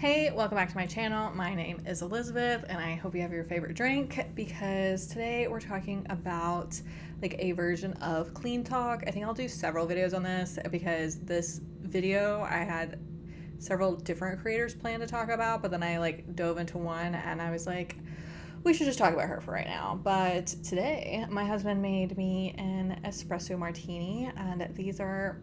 Hey, welcome back to my channel. My name is Elizabeth and I hope you have your favorite drink because today we're talking about like a version of CleanTok. I think I'll do several videos on this because this video I had several different creators planned to talk about, but then I like dove into one and I was like, we should just talk about her for right now. But today my husband made me an espresso martini and these are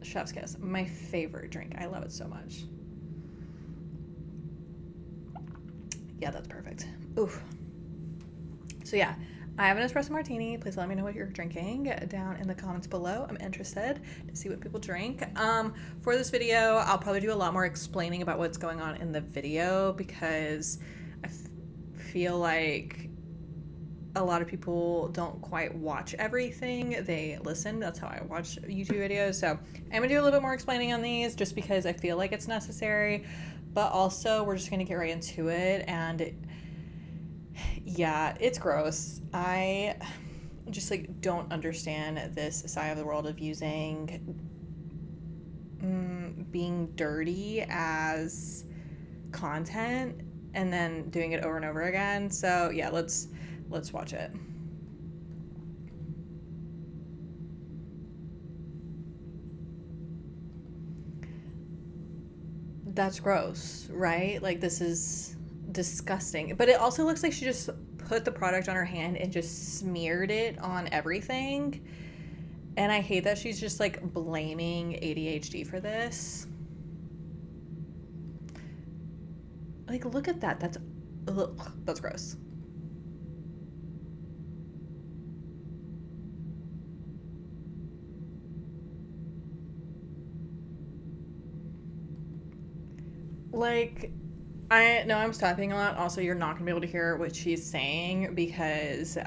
chef's kiss, my favorite drink. I love it so much. Yeah, that's perfect. Oof. So yeah, I have an espresso martini. Please let me know what you're drinking down in the comments below. I'm interested to see what people drink. For this video, I'll probably do a lot more explaining about what's going on in the video because I feel like a lot of people don't quite watch everything. They listen. That's how I watch YouTube videos. So I'm gonna do a little bit more explaining on these just because I feel like it's necessary. But also, we're just gonna get right into it. And yeah, it's gross. I just like don't understand this side of the world of using being dirty as content and then doing it over and over again. So yeah, let's watch it. That's gross, right? Like, this is disgusting. But it also looks like she just put the product on her hand and just smeared it on everything. And I hate that she's just like blaming ADHD for this. Like, look at that. That's gross. Like, I know I'm stopping a lot. Also, you're not gonna be able to hear what she's saying because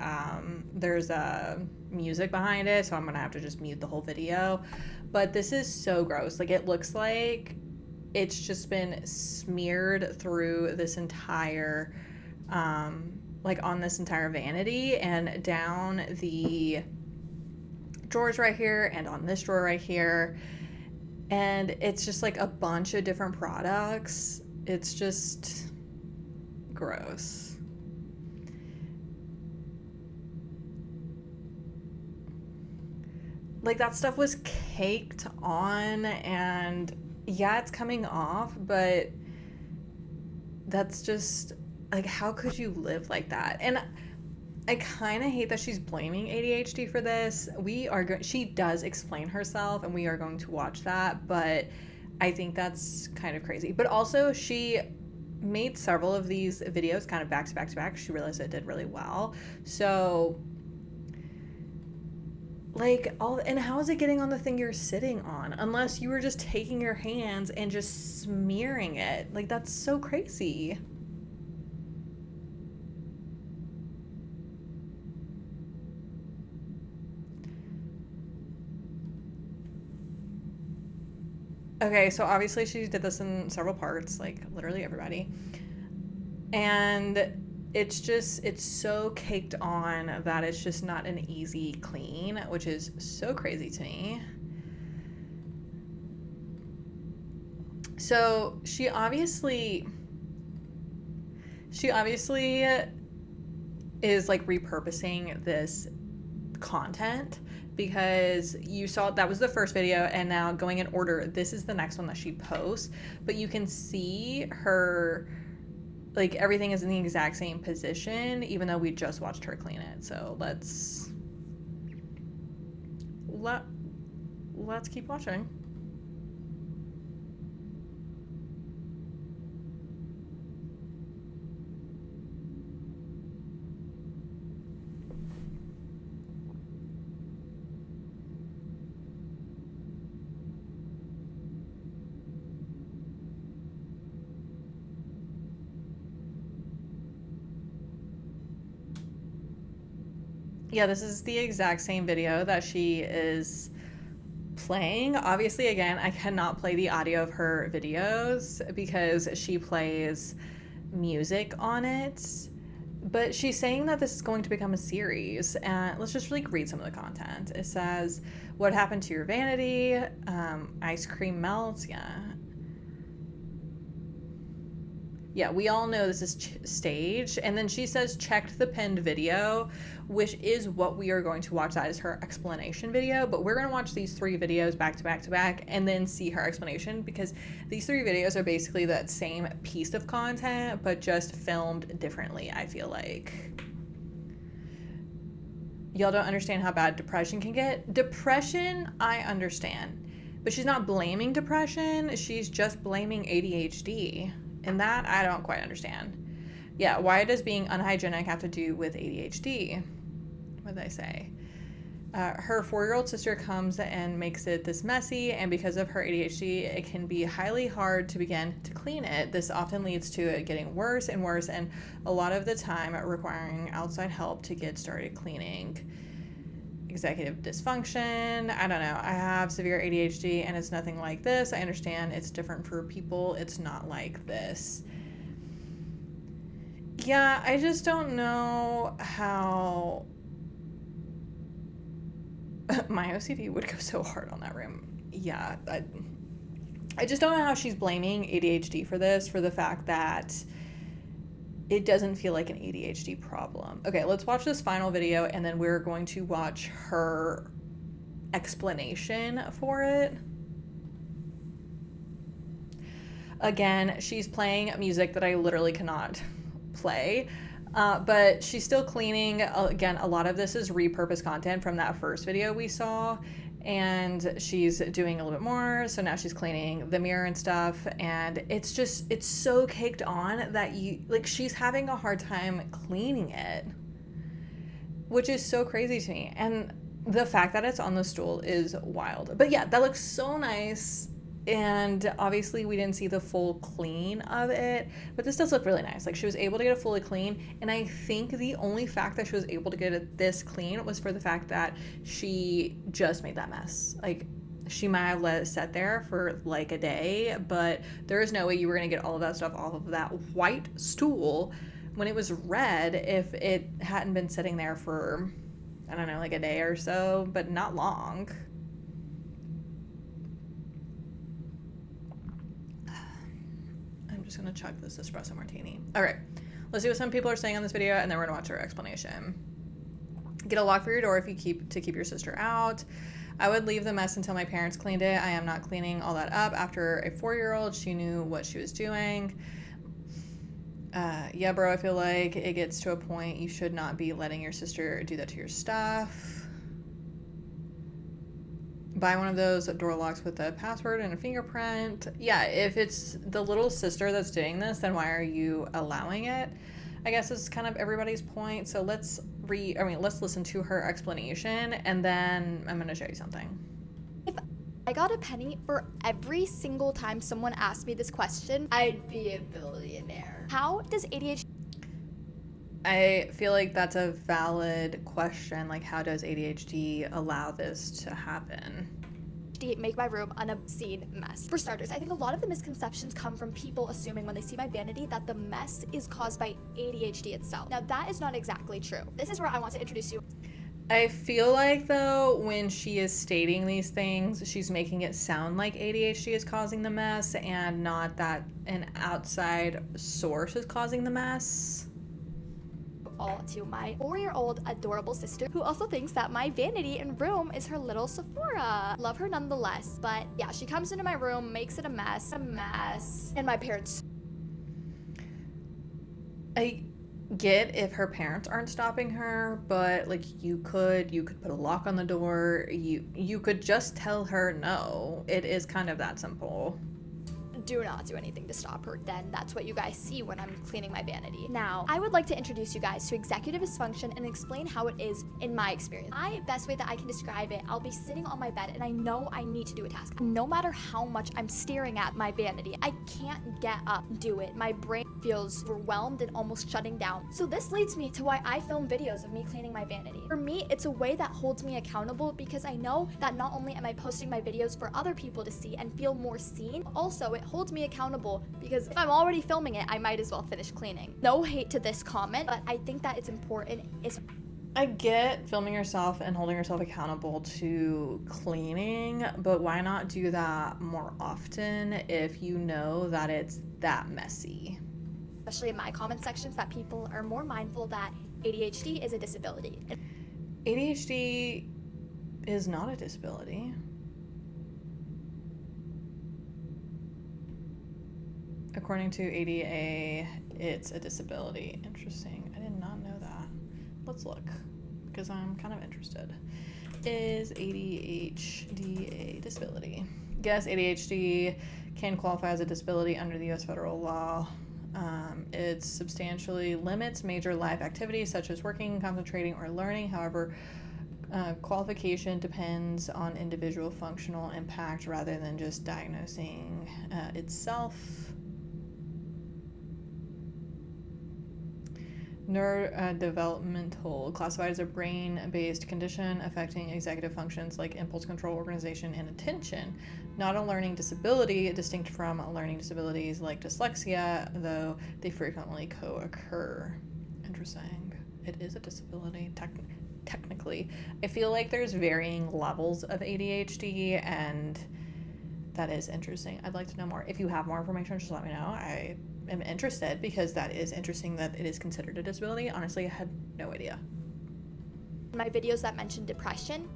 there's a music behind it, so I'm gonna have to just mute the whole video. But this is so gross. Like, it looks like it's just been smeared through this entire, like on this entire vanity and down the drawers right here and on this drawer right here. And it's just like a bunch of different products. It's just gross. Like, that stuff was caked on, and yeah, it's coming off, but that's just like, how could you live like that? And I kind of hate that she's blaming ADHD for this. She does explain herself and we are going to watch that, but I think that's kind of crazy. But also, she made several of these videos kind of back to back to back. She realized it did really well. So like, and how is it getting on the thing you're sitting on? Unless you were just taking your hands and just smearing it. Like, that's so crazy. Okay, so obviously she did this in several parts, like literally everybody. And it's so caked on that it's just not an easy clean, which is so crazy to me. So she obviously is like repurposing this content because you saw that was the first video, and now going in order, this is the next one that she posts, but you can see her, like, everything is in the exact same position even though we just watched her clean it. So let's keep watching. Yeah, this is the exact same video that she is playing. Obviously, again, I cannot play the audio of her videos because she plays music on it. But she's saying that this is going to become a series. And let's just like read some of the content. It says, what happened to your vanity? Ice cream melts. Yeah. Yeah, we all know this is staged. And then she says, checked the pinned video, which is what we are going to watch. That is her explanation video. But we're going to watch these 3 videos back to back to back and then see her explanation, because these 3 videos are basically that same piece of content, but just filmed differently, I feel like. Y'all don't understand how bad depression can get. Depression, I understand. But she's not blaming depression. She's just blaming ADHD. And that I don't quite understand. Yeah, why does being unhygienic have to do with ADHD? What did I say? Her 4-year-old sister comes and makes it this messy, and because of her ADHD, it can be highly hard to begin to clean it. This often leads to it getting worse and worse, and a lot of the time requiring outside help to get started cleaning. Executive dysfunction. I don't know. I have severe ADHD and it's nothing like this. I understand it's different for people. It's not like this. Yeah, I just don't know how my OCD would go so hard on that room. Yeah, I just don't know how she's blaming ADHD for this, for the fact that it doesn't feel like an ADHD problem. Okay, let's watch this final video and then we're going to watch her explanation for it. Again, she's playing music that I literally cannot play, but she's still cleaning. Again, a lot of this is repurposed content from that first video we saw, and she's doing a little bit more. So now she's cleaning the mirror and stuff, and it's so caked on that she's having a hard time cleaning it, which is so crazy to me. And the fact that it's on the stool is wild. But yeah, that looks so nice. And obviously we didn't see the full clean of it, but this does look really nice. Like, she was able to get it fully clean, and I think the only fact that she was able to get it this clean was for the fact that she just made that mess. Like, she might have let it sit there for like a day, but there is no way you were gonna get all of that stuff off of that white stool when it was red if it hadn't been sitting there for, I don't know, like a day or so, but not long. Just gonna chug this espresso martini. All right, let's see what some people are saying on this video, and then we're gonna watch our explanation. Get a lock for your door if you keep your sister out. I would leave the mess until my parents cleaned it. I am not cleaning all that up. After a 4-year-old, she knew what she was doing. Yeah, bro, I feel like it gets to a point you should not be letting your sister do that to your stuff. Buy one of those door locks with a password and a fingerprint. Yeah, if it's the little sister that's doing this, then why are you allowing it? I guess it's kind of everybody's point. So let's listen to her explanation, and then I'm going to show you something. If I got a penny for every single time someone asked me this question, I'd be a billionaire. How does ADHD... I feel like that's a valid question. Like, how does ADHD allow this to happen? make my room an obscene mess. For starters, I think a lot of the misconceptions come from people assuming when they see my vanity that the mess is caused by ADHD itself. Now, that is not exactly true. This is where I want to introduce you. I feel like, though, when she is stating these things, she's making it sound like ADHD is causing the mess and not that an outside source is causing the mess. All to my 4-year-old adorable sister, who also thinks that my vanity and room is her little Sephora. Love her nonetheless, but yeah, she comes into my room, makes it a mess, and my parents... I get if her parents aren't stopping her, but like you could put a lock on the door, you could just tell her no. It is kind of that simple. Do not do anything to stop her. Then that's what you guys see when I'm cleaning my vanity. Now, I would like to introduce you guys to executive dysfunction and explain how it is in my experience. Best way that I can describe it, I'll be sitting on my bed and I know I need to do a task. No matter how much I'm staring at my vanity, I can't get up and do it. My brain feels overwhelmed and almost shutting down. So this leads me to why I film videos of me cleaning my vanity. For me, it's a way that holds me accountable because I know that not only am I posting my videos for other people to see and feel more seen, also it holds me accountable because if I'm already filming it, I might as well finish cleaning. No hate to this comment, but I think that it's important. I get filming yourself and holding yourself accountable to cleaning, but why not do that more often if you know that it's that messy? especially in my comment sections, that people are more mindful that ADHD is a disability. ADHD is not a disability. According to ADA, it's a disability. Interesting. I did not know that. Let's look, because I'm kind of interested. Is ADHD a disability? Yes, ADHD can qualify as a disability under the U.S. federal law. It substantially limits major life activities such as working, concentrating, or learning. However, qualification depends on individual functional impact rather than just diagnosing itself. Neurodevelopmental, classified as a brain-based condition affecting executive functions like impulse control, organization, and attention. Not a learning disability, distinct from learning disabilities like dyslexia, though they frequently co-occur. Interesting. It is a disability, technically. I feel like there's varying levels of ADHD, and that is interesting. I'd like to know more. If you have more information, just let me know. I am interested, because that is interesting that it is considered a disability. Honestly, I had no idea. My videos that mention depression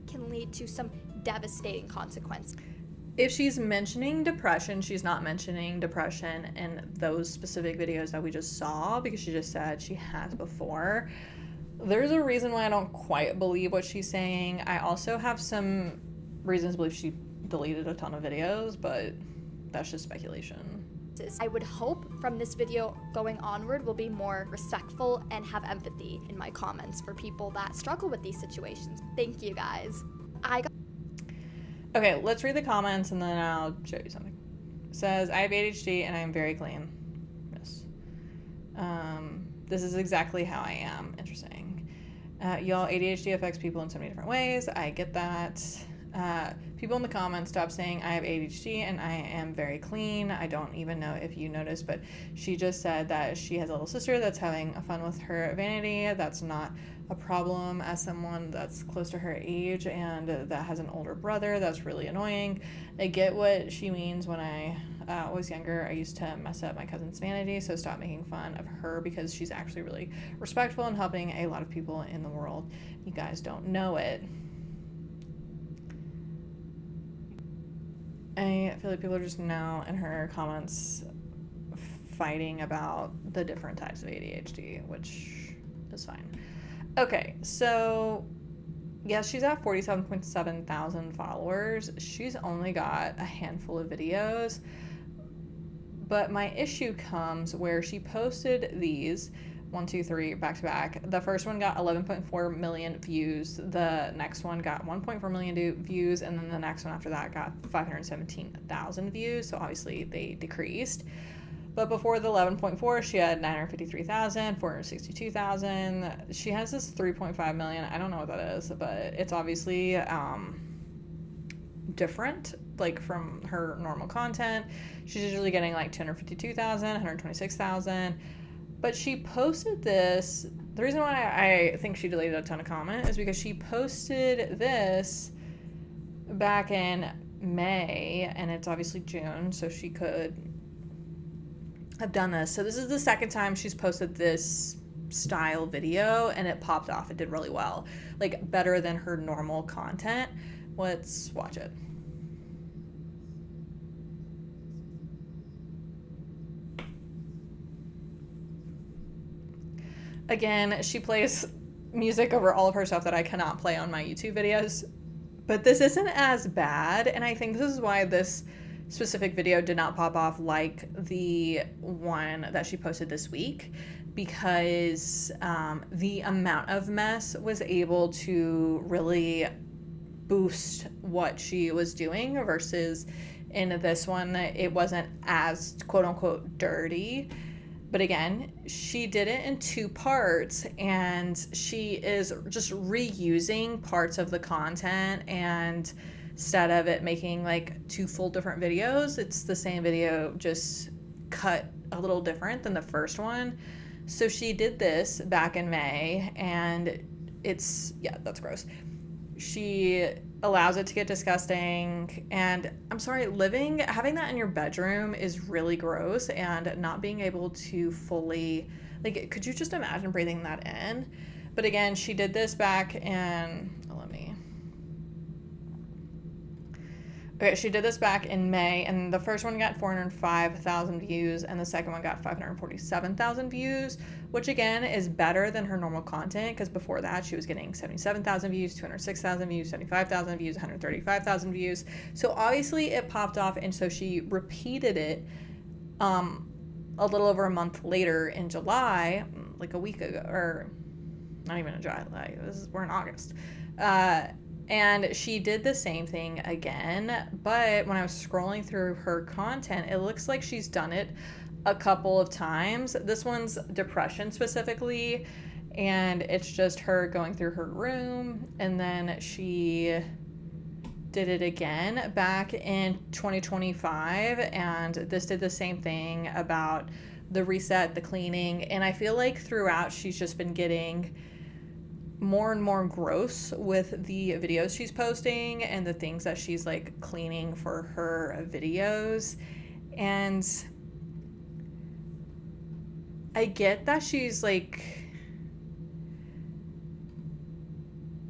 can lead to some devastating consequences. If she's mentioning depression, she's not mentioning depression in those specific videos that we just saw, because she just said she has before. There's a reason why I don't quite believe what she's saying. I also have some reasons to believe she deleted a ton of videos, but that's just speculation. I would hope from this video going onward will be more respectful and have empathy in my comments for people that struggle with these situations. Thank you, guys. Okay, let's read the comments and then I'll show you something. It says, I have ADHD and I am very clean. Yes. This is exactly how I am. Interesting. Y'all, ADHD affects people in so many different ways. I get that. People in the comments, stop saying I have ADHD and I am very clean. I don't even know if you noticed, but she just said that she has a little sister that's having fun with her vanity. That's not a problem as someone that's close to her age and that has an older brother. That's really annoying. I get what she means. When I was younger, I used to mess up my cousin's vanity, so stop making fun of her, because she's actually really respectful and helping a lot of people in the world. You guys don't know it. I feel like people are just now in her comments fighting about the different types of ADHD, which is fine. Okay, so yes, she's at 47.7 thousand followers. She's only got a handful of videos, but my issue comes where she posted these 1, 2, 3 back to back. The first one got 11.4 million views. The next one got 1.4 million views, and then the next one after that got 517,000 views. So obviously they decreased. But before the 11.4, she had 953,000, 462,000. She has this 3.5 million. I don't know what that is, but it's obviously different, like from her normal content. She's usually getting like 252,000, 126,000. But she posted this. The reason why I think she deleted a ton of comments is because she posted this back in May, and it's obviously June, so she could have done this. So this is the second time she's posted this style video, and it popped off. It did really well, like better than her normal content. Let's watch it. Again, she plays music over all of her stuff that I cannot play on my YouTube videos, but this isn't as bad, and I think this is why this specific video did not pop off like the one that she posted this week, because the amount of mess was able to really boost what she was doing, versus in this one, it wasn't as quote-unquote dirty. But again, she did it in 2 parts, and she is just reusing parts of the content, and instead of it making like 2 full different videos, it's the same video just cut a little different than the first one. So she did this back in May, and it's, yeah, that's gross. She allows it to get disgusting. And I'm sorry, having that in your bedroom is really gross, and not being able to fully, like, could you just imagine breathing that in? But again, she did this back in, okay, she did this back in May, and the first one got 405,000 views, and the second one got 547,000 views, which again is better than her normal content, because before that she was getting 77,000 views, 206,000 views, 75,000 views, 135,000 views. So obviously it popped off, and so she repeated it a little over a month later in July, like a week ago, or not even in July, we're in August. And she did the same thing again, but when I was scrolling through her content, it looks like she's done it a couple of times. This one's depression specifically, and it's just her going through her room, and then she did it again back in 2025, and this did the same thing about the reset, the cleaning, and I feel like throughout she's just been getting more and more gross with the videos she's posting and the things that she's like cleaning for her videos. And I get that she's like,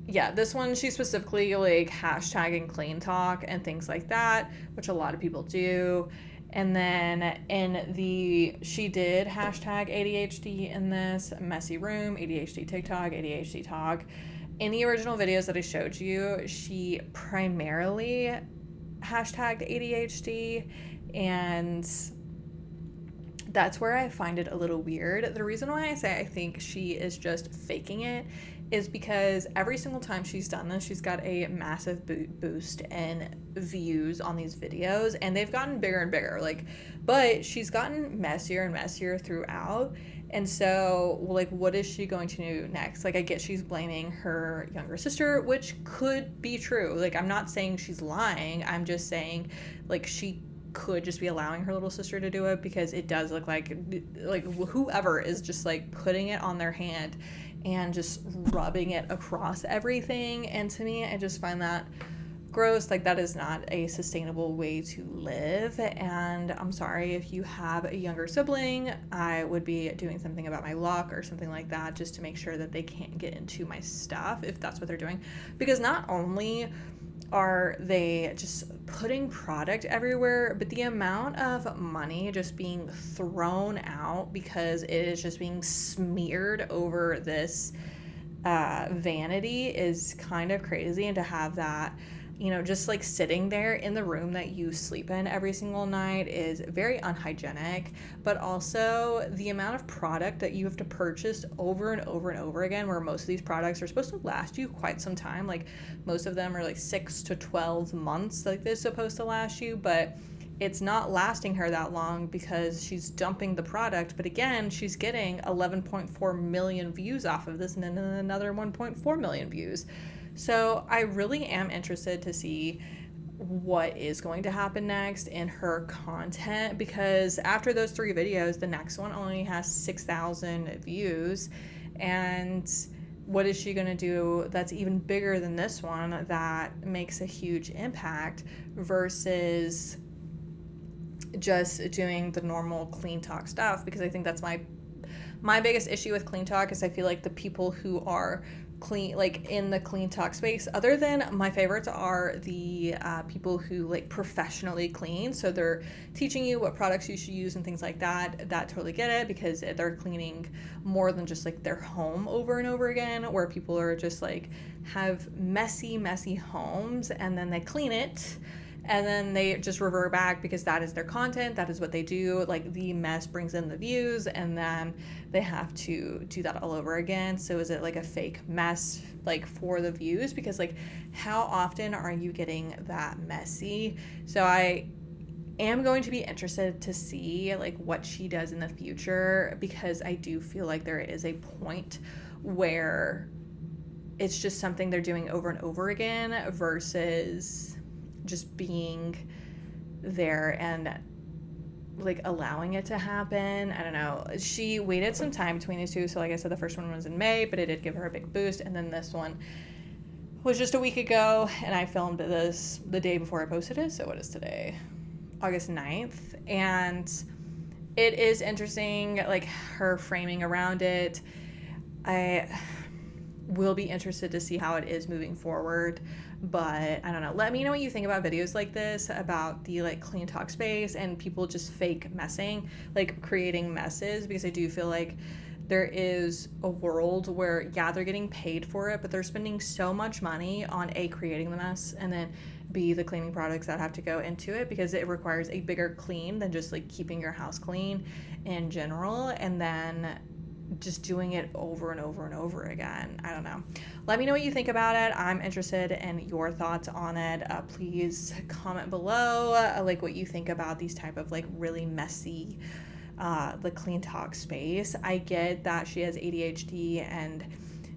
yeah, this one she's specifically like hashtagging CleanTok and things like that, which a lot of people do. And then she did hashtag ADHD in this, messy room, ADHD TikTok, ADHD talk. In the original videos that I showed you, she primarily hashtagged ADHD, and that's where I find it a little weird. The reason why I say I think she is just faking it is because every single time she's done this, she's got a massive boost in views on these videos, and they've gotten bigger and bigger, like, but she's gotten messier and messier throughout. And so, like, what is she going to do next? Like, I get she's blaming her younger sister, which could be true. Like, I'm not saying she's lying. I'm just saying, like, she could just be allowing her little sister to do it, because it does look like whoever is just like putting it on their hand and just rubbing it across everything. And to me, I just find that gross. Like, that is not a sustainable way to live. And I'm sorry, if you have a younger sibling, I would be doing something about my lock or something like that, just to make sure that they can't get into my stuff if that's what they're doing. Because not only are they just putting product everywhere, but the amount of money just being thrown out because it is just being smeared over this vanity is kind of crazy. And to have that, you know, just like sitting there in the room that you sleep in every single night is very unhygienic. But also the amount of product that you have to purchase over and over and over again, where most of these products are supposed to last you quite some time. Like, most of them are like 6 to 12 months, like they're supposed to last you, but it's not lasting her that long because she's dumping the product. But again, she's getting 11.4 million views off of this, and then another 1.4 million views. So I really am interested to see what is going to happen next in her content, because after those 3 videos, the next one only has 6,000 views. And what is she going to do that's even bigger than this one that makes a huge impact, versus just doing the normal CleanTok stuff? Because I think that's my biggest issue with CleanTok is I feel like the people who are clean, like in the CleanTok space, other than my favorites are the people who like professionally clean, so they're teaching you what products you should use and things like that totally get it, because they're cleaning more than just like their home over and over again, where people are just like have messy homes and then they clean it and then they just revert back because that is their content, that is what they do. Like, the mess brings in the views, and then they have to do that all over again. So is it like a fake mess, like, for the views? Because, like, how often are you getting that messy? So I am going to be interested to see like what she does in the future, because I do feel like there is a point where it's just something they're doing over and over again versus just being there and like allowing it to happen. I don't know. She waited some time between these two. So like I said, the first one was in May, but it did give her a big boost. And then this one was just a week ago, and I filmed this the day before I posted it. So what is today? August 9th. And it is interesting, like her framing around it. I will be interested to see how it is moving forward, but I don't know. Let me know what you think about videos like this, about the like CleanTok space and people just fake messing, like creating messes, because I do feel like there is a world where, yeah, they're getting paid for it, but they're spending so much money on A, creating the mess, and then B, the cleaning products that have to go into it, because it requires a bigger clean than just like keeping your house clean in general, and then just doing it over and over and over again. I don't know. Let me know what you think about it. I'm interested in your thoughts on it. Please comment below, like what you think about these type of like really messy the CleanTok space. I get that she has ADHD, and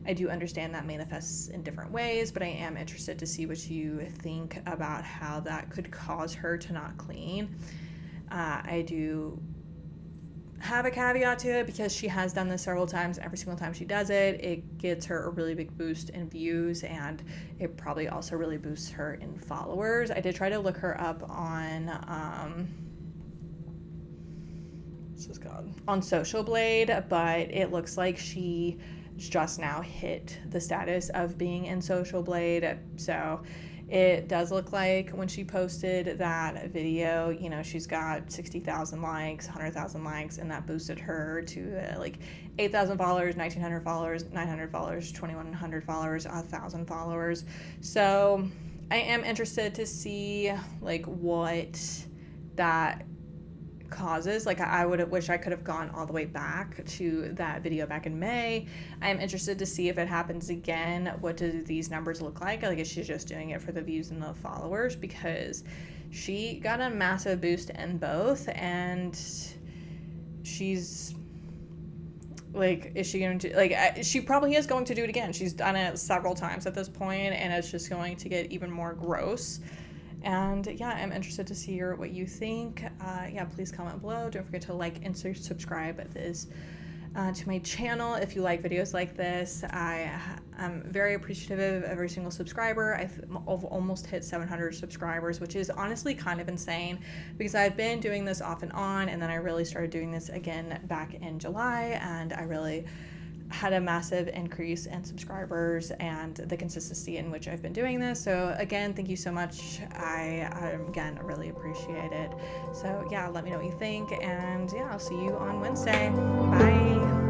I do understand that manifests in different ways, but I am interested to see what you think about how that could cause her to not clean. I do have a caveat to it, because she has done this several times. Every single time she does it, it gets her a really big boost in views, and it probably also really boosts her in followers. I did try to look her up on what's this called, on Social Blade, but it looks like she just now hit the status of being in Social Blade. So it does look like when she posted that video, you know, she's got 60,000 likes, 100,000 likes, and that boosted her to like 8,000 followers, 1,900 followers, 900 followers, 2,100 followers, 1,000 followers. So I am interested to see like what that causes. Like, I would wish I could have gone all the way back to that video back in May. I'm interested to see if it happens again. What do these numbers look like? Like, is she just doing it for the views and the followers? Because she got a massive boost in both, and she's like, is she going to, like, she probably is going to do it again. She's done it several times at this point, and it's just going to get even more gross. And yeah, I'm interested to see what you think. Yeah, please comment below. Don't forget to like and subscribe to my channel if you like videos like this. I'm very appreciative of every single subscriber. I've almost hit 700 subscribers, which is honestly kind of insane, because I've been doing this off and on, and then I really started doing this again back in July, and I really had a massive increase in subscribers and the consistency in which I've been doing this. So again, thank you so much. I again really appreciate it. So yeah, let me know what you think, and yeah, I'll see you on Wednesday. Bye.